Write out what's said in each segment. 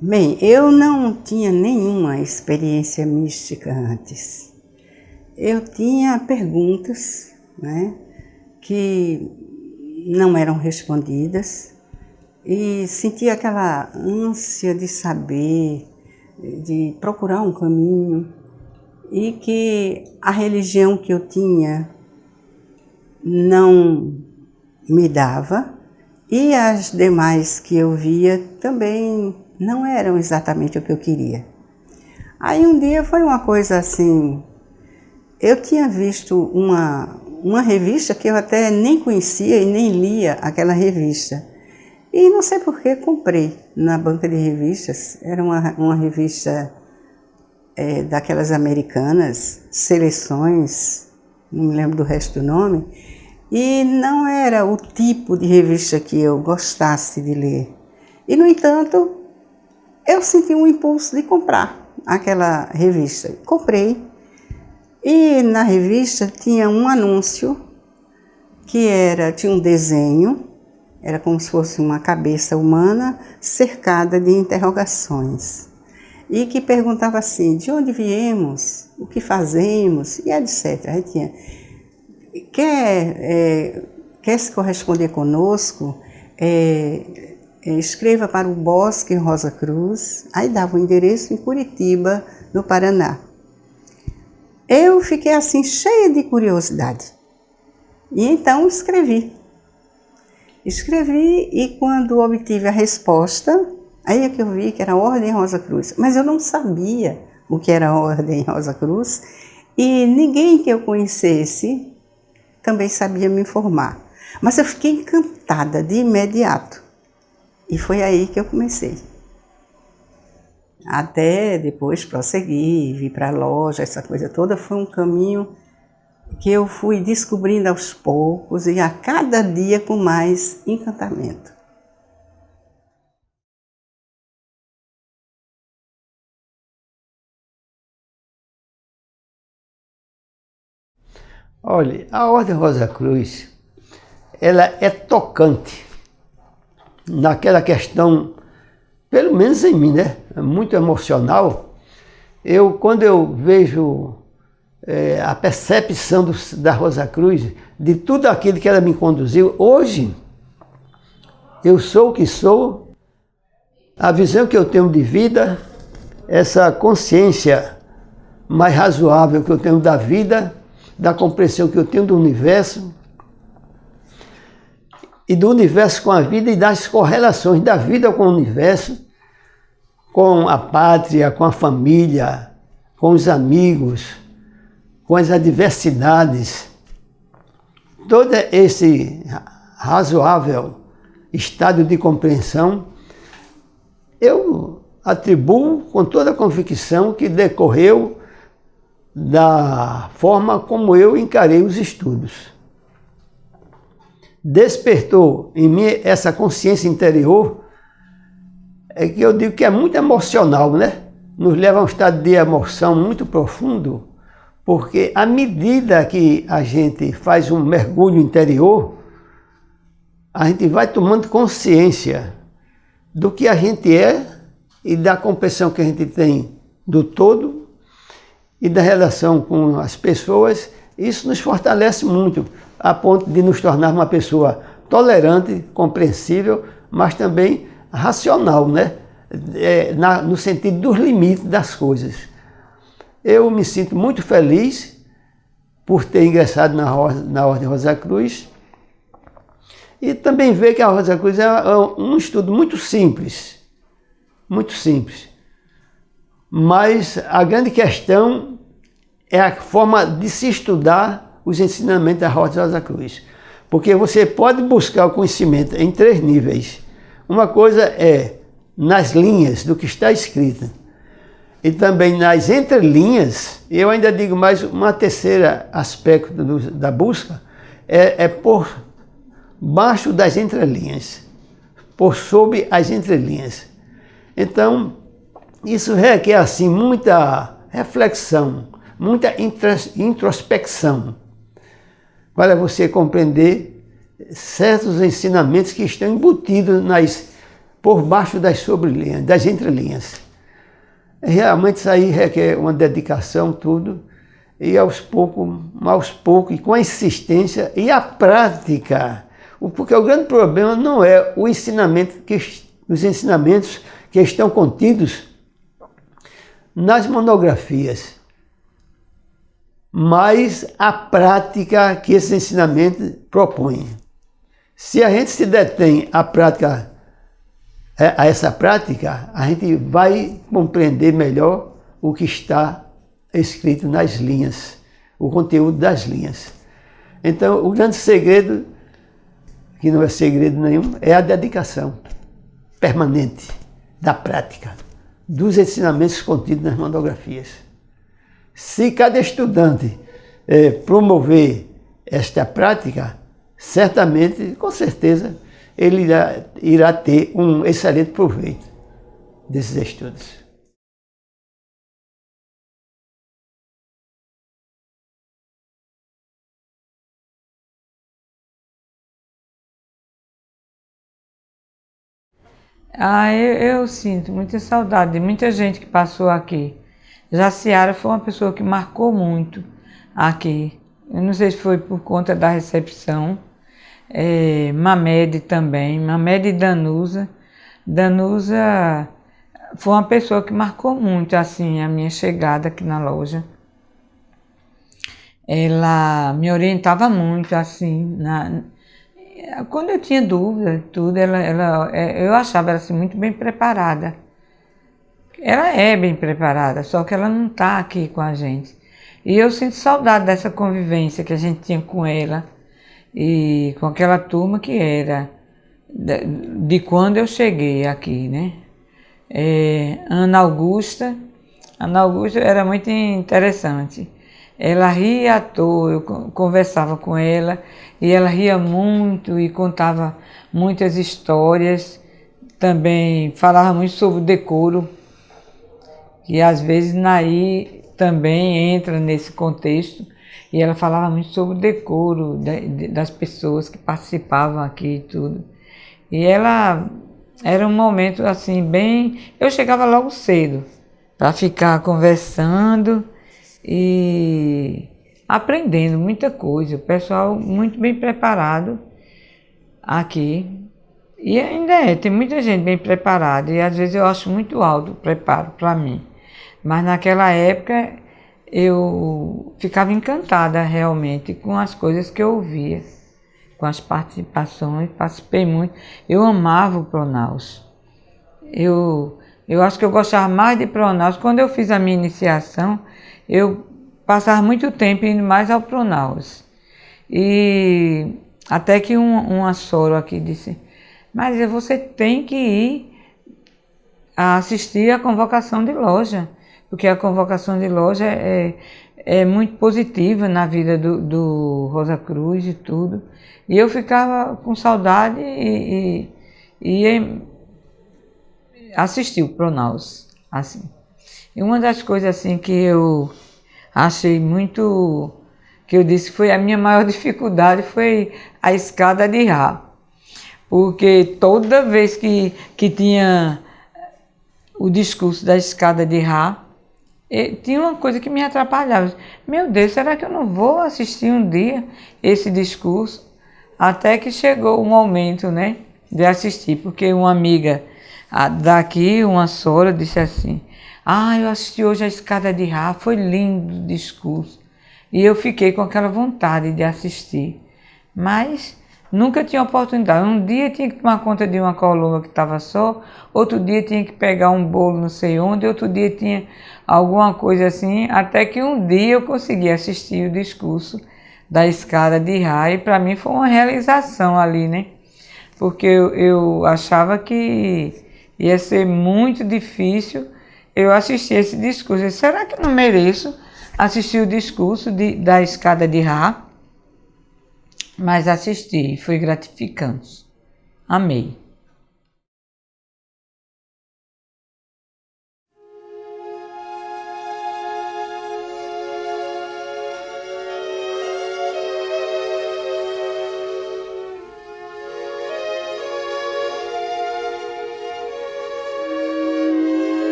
Bem, eu não tinha nenhuma experiência mística antes. Eu tinha perguntas, né, que não eram respondidas e sentia aquela ânsia de saber, de procurar um caminho, e que a religião que eu tinha não me dava e as demais que eu via também não eram exatamente o que eu queria. Aí um dia foi uma coisa assim, eu tinha visto uma revista que eu até nem conhecia e nem lia aquela revista. E não sei por que comprei na banca de revistas, era uma revista daquelas americanas, Seleções, não me lembro do resto do nome, e não era o tipo de revista que eu gostasse de ler. E, no entanto, eu senti um impulso de comprar aquela revista. Comprei, e na revista tinha um anúncio que tinha um desenho, era como se fosse uma cabeça humana cercada de interrogações. E que perguntava assim, de onde viemos, o que fazemos, e etc. Aí tinha, quer se corresponder conosco, escreva para o Bosque Rosa Cruz, aí dava o endereço em Curitiba, no Paraná. Eu fiquei assim, cheia de curiosidade, e então escrevi. Escrevi e quando obtive a resposta, aí é que eu vi que era a Ordem Rosa Cruz, mas eu não sabia o que era a Ordem Rosa Cruz e ninguém que eu conhecesse também sabia me informar. Mas eu fiquei encantada de imediato e foi aí que eu comecei. Até depois prosseguir, vir para a loja, essa coisa toda foi um caminho que eu fui descobrindo aos poucos e a cada dia com mais encantamento. Olha, a Ordem Rosa Cruz, ela é tocante naquela questão, pelo menos em mim, né? É muito emocional. Quando eu vejo a percepção da Rosa Cruz, de tudo aquilo que ela me conduziu, hoje eu sou o que sou, a visão que eu tenho de vida, essa consciência mais razoável que eu tenho da vida, da compreensão que eu tenho do universo, e do universo com a vida e das correlações da vida com o universo, com a pátria, com a família, com os amigos, com as adversidades. Todo esse razoável estado de compreensão, eu atribuo com toda a convicção que decorreu da forma como eu encarei os estudos. Despertou em mim essa consciência interior, que eu digo que é muito emocional, né? Nos leva a um estado de emoção muito profundo, porque à medida que a gente faz um mergulho interior, a gente vai tomando consciência do que a gente é e da compreensão que a gente tem do todo e da relação com as pessoas. Isso nos fortalece muito, a ponto de nos tornar uma pessoa tolerante, compreensível, mas também racional, né? No sentido dos limites das coisas. Eu me sinto muito feliz por ter ingressado na Ordem Rosa Cruz e também ver que a Rosa Cruz é um estudo muito simples, mas a grande questão é a forma de se estudar os ensinamentos da Ordem Rosa Cruz, porque você pode buscar o conhecimento em 3 níveis. Uma coisa é nas linhas do que está escrito, e também nas entrelinhas. Eu ainda digo mais uma terceira aspecto da busca, é por baixo das entrelinhas, por sob as entrelinhas. Então, isso requer assim muita reflexão, muita introspecção, para você compreender certos ensinamentos que estão embutidos por baixo das sobrelinhas, das entrelinhas. Realmente isso aí requer uma dedicação, tudo, e aos poucos, e com a insistência e a prática. Porque o grande problema não é o ensinamento os ensinamentos que estão contidos nas monografias, mas a prática que esses ensinamentos propõem. Se a gente se detém à prática, a essa prática, a gente vai compreender melhor o que está escrito nas linhas, o conteúdo das linhas. Então, o grande segredo, que não é segredo nenhum, é a dedicação permanente da prática, dos ensinamentos contidos nas monografias. Se cada estudante promover esta prática, certamente, com certeza, ele irá ter um excelente proveito desses estudos. Eu sinto muita saudade de muita gente que passou aqui. Jaciara foi uma pessoa que marcou muito aqui. Eu não sei se foi por conta da recepção. Mamed também, Mamed e Danusa. Danusa foi uma pessoa que marcou muito assim a minha chegada aqui na loja. Ela me orientava muito assim, quando eu tinha dúvida, tudo, eu achava ela assim, muito bem preparada. Ela é bem preparada, só que ela não está aqui com a gente. E eu sinto saudade dessa convivência que a gente tinha com ela e com aquela turma que era de quando eu cheguei aqui, né? Ana Augusta era muito interessante. Ela ria à toa, eu conversava com ela e ela ria muito e contava muitas histórias. Também falava muito sobre o decoro, que às vezes Naí também entra nesse contexto. E ela falava muito sobre o decoro das pessoas que participavam aqui e tudo. E ela era um momento assim bem... Eu chegava logo cedo para ficar conversando e aprendendo muita coisa. O pessoal muito bem preparado aqui. E ainda tem muita gente bem preparada. E às vezes eu acho muito alto o preparo para mim. Mas naquela época eu ficava encantada realmente com as coisas que eu ouvia, com as participações, participei muito. Eu amava o Pronaus. Eu acho que eu gostava mais de Pronaus. Quando eu fiz a minha iniciação, eu passava muito tempo indo mais ao Pronaus. E até que uma soro aqui disse, mas você tem que ir a assistir a convocação de loja, porque a convocação de loja é muito positiva na vida do Rosa Cruz e tudo. E eu ficava com saudade e assistir o Pronaus, assim. E uma das coisas assim que eu achei muito, que eu disse que foi a minha maior dificuldade, foi a escada de Rá. Porque toda vez que tinha o discurso da escada de Rá, tinha uma coisa que me atrapalhava. Meu Deus, será que eu não vou assistir um dia esse discurso? Até que chegou o momento, né, de assistir, porque uma amiga daqui, uma sora, disse assim, eu assisti hoje a escada de Rá, foi lindo o discurso. E eu fiquei com aquela vontade de assistir, mas nunca tinha oportunidade. Um dia tinha que tomar conta de uma coluna que estava só, outro dia tinha que pegar um bolo não sei onde, outro dia tinha alguma coisa assim, até que um dia eu consegui assistir o discurso da escada de Rá, e para mim foi uma realização ali, né? Porque eu achava que ia ser muito difícil eu assistir esse discurso. Eu disse, será que eu não mereço assistir o discurso da escada de Rá? Mas assisti, foi gratificante. Amei.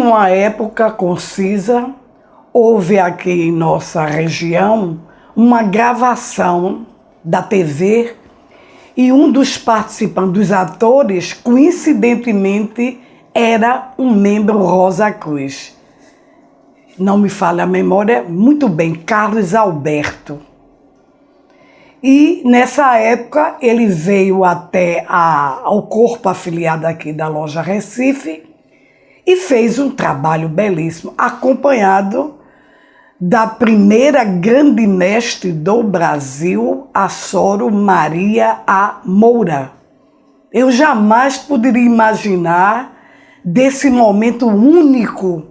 uma época concisa, houve aqui em nossa região uma gravação da TV e um dos participantes, dos atores, coincidentemente, era um membro Rosa Cruz. Não me falha a memória, muito bem, Carlos Alberto. E nessa época ele veio até ao corpo afiliado aqui da Loja Recife e fez um trabalho belíssimo, acompanhado da primeira grande mestre do Brasil, a Soro Maria A. Moura. Eu jamais poderia imaginar desse momento único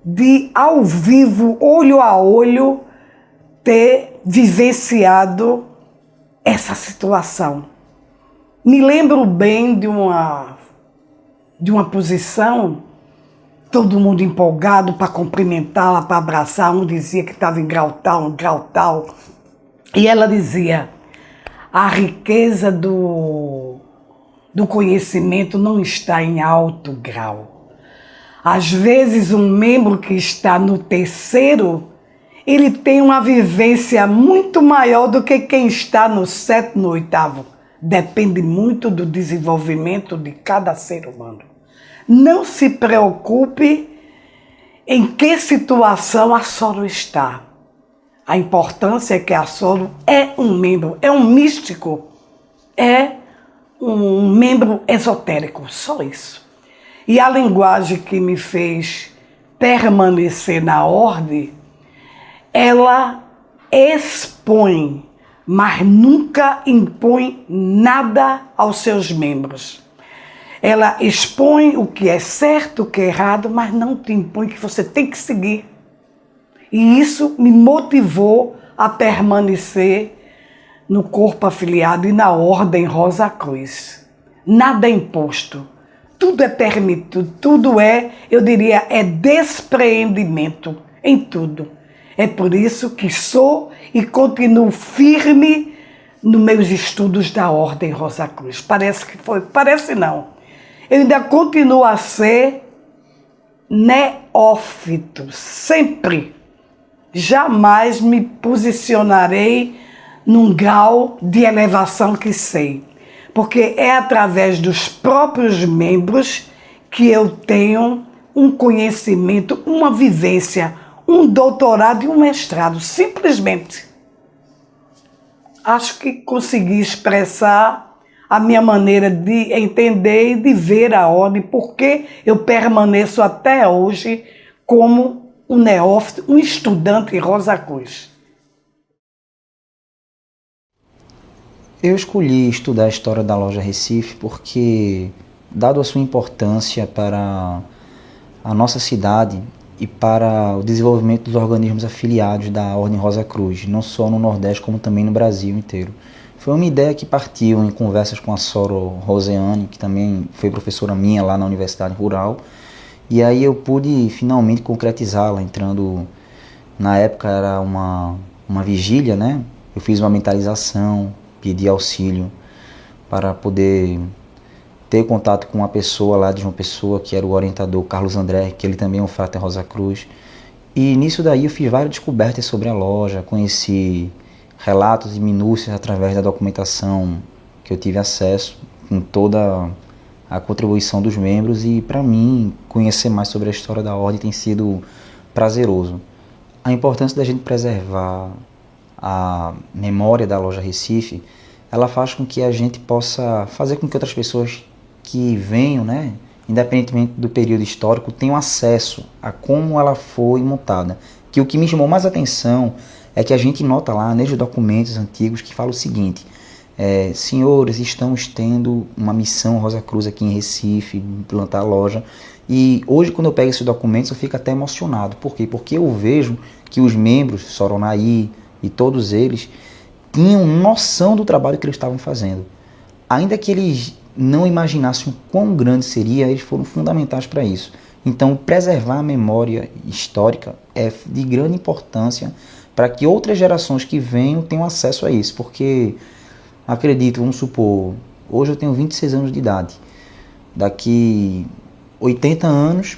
de, ao vivo, olho a olho, ter vivenciado essa situação. Me lembro bem de uma posição, todo mundo empolgado para cumprimentá-la, para abraçar. Um dizia que estava em grau tal. E ela dizia, a riqueza do conhecimento não está em alto grau. Às vezes, um membro que está no terceiro, ele tem uma vivência muito maior do que quem está no sétimo, no oitavo. Depende muito do desenvolvimento de cada ser humano. Não se preocupe em que situação a Soro está. A importância é que a Soro é um membro, é um místico, é um membro esotérico, só isso. E a linguagem que me fez permanecer na ordem, ela expõe, mas nunca impõe nada aos seus membros. Ela expõe o que é certo, o que é errado, mas não te impõe que você tem que seguir. E isso me motivou a permanecer no corpo afiliado e na Ordem Rosa Cruz. Nada é imposto, tudo é permitido, tudo é, eu diria, é despreendimento em tudo. É por isso que sou e continuo firme nos meus estudos da Ordem Rosa Cruz. Parece não. Eu ainda continuo a ser neófito, sempre. Jamais me posicionarei num grau de elevação que sei. Porque é através dos próprios membros que eu tenho um conhecimento, uma vivência, um doutorado e um mestrado, simplesmente. Acho que consegui expressar a minha maneira de entender e de ver a ordem, porque eu permaneço até hoje como um neófito, um estudante Rosa Cruz. Eu escolhi estudar a história da Loja Recife porque, dado a sua importância para a nossa cidade e para o desenvolvimento dos organismos afiliados da Ordem Rosa Cruz, não só no Nordeste, como também no Brasil inteiro. Foi uma ideia que partiu em conversas com a Soro Roseane, que também foi professora minha lá na Universidade Rural, e aí eu pude finalmente concretizá-la, entrando, na época era uma vigília, né? Eu fiz uma mentalização, pedi auxílio para poder ter contato com uma pessoa lá de uma pessoa que era o orientador Carlos André, que ele também é um frater Rosa Cruz. E nisso daí eu fiz várias descobertas sobre a loja, conheci relatos e minúcias através da documentação que eu tive acesso, com toda a contribuição dos membros, e para mim conhecer mais sobre a história da ordem tem sido prazeroso. A importância da gente preservar a memória da Loja Recife, ela faz com que a gente possa fazer com que outras pessoas que venham, né, independentemente do período histórico, tenham acesso a como ela foi montada. Que o que me chamou mais atenção é que a gente nota lá nos documentos antigos que fala o seguinte: senhores, estamos tendo uma missão Rosa Cruz aqui em Recife, implantar a loja. E hoje, quando eu pego esses documentos, eu fico até emocionado. Por quê? Porque eu vejo que os membros, Soronaí e todos eles, tinham noção do trabalho que eles estavam fazendo. Ainda que eles não imaginassem o quão grande seria, eles foram fundamentais para isso. Então, preservar a memória histórica é de grande importância para que outras gerações que venham tenham acesso a isso. Porque, acredito, vamos supor, hoje eu tenho 26 anos de idade. Daqui 80 anos,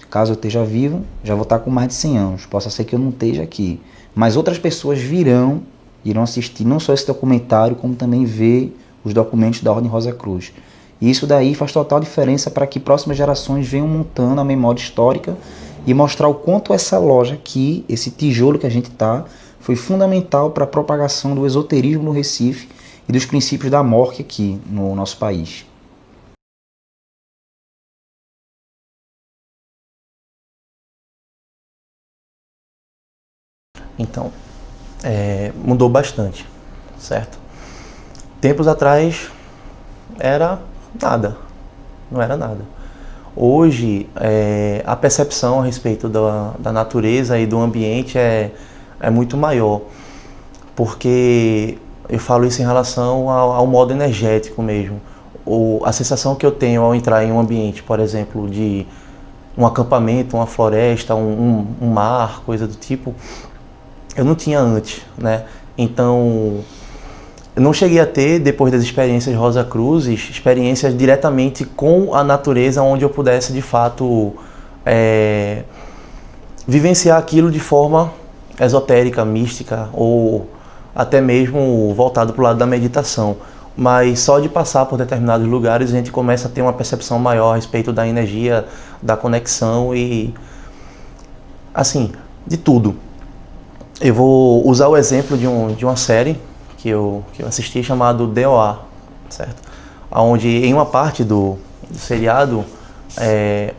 Caso eu esteja vivo, já vou estar com mais de 100 anos. Possa ser que eu não esteja aqui. Mas outras pessoas irão assistir não só esse documentário, como também ver os documentos da Ordem Rosa Cruz. E isso daí faz total diferença para que próximas gerações venham montando a memória histórica e mostrar o quanto essa loja aqui, esse tijolo que a gente está, foi fundamental para a propagação do esoterismo no Recife e dos princípios da morte aqui no nosso país. Então, mudou bastante, certo? Tempos atrás era nada, não era nada. Hoje, a percepção a respeito da natureza e do ambiente é muito maior, porque eu falo isso em relação ao modo energético mesmo. A sensação que eu tenho ao entrar em um ambiente, por exemplo, de um acampamento, uma floresta, um mar, coisa do tipo, eu não tinha antes, né? Então, eu não cheguei a ter, depois das experiências Rosa Cruzes, experiências diretamente com a natureza, onde eu pudesse, de fato, vivenciar aquilo de forma esotérica, mística, ou até mesmo voltado para o lado da meditação. Mas só de passar por determinados lugares, a gente começa a ter uma percepção maior a respeito da energia, da conexão e, assim, de tudo. Eu vou usar o exemplo de uma série que eu assisti chamado DOA, certo? Onde em uma parte do seriado,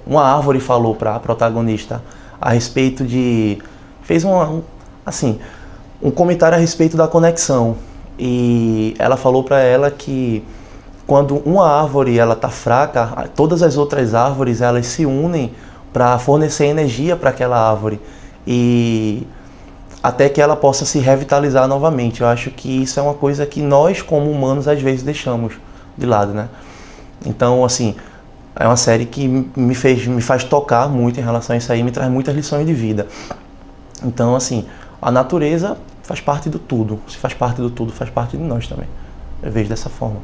uma árvore falou para a protagonista a respeito fez um comentário a respeito da conexão. E ela falou para ela que quando uma árvore ela tá fraca, todas as outras árvores elas se unem para fornecer energia para aquela árvore. E até que ela possa se revitalizar novamente. Eu acho que isso é uma coisa que nós, como humanos, às vezes deixamos de lado, né? Então, assim, é uma série que me faz tocar muito em relação a isso aí, me traz muitas lições de vida. Então, assim, a natureza faz parte do tudo. Se faz parte do tudo, faz parte de nós também. Eu vejo dessa forma.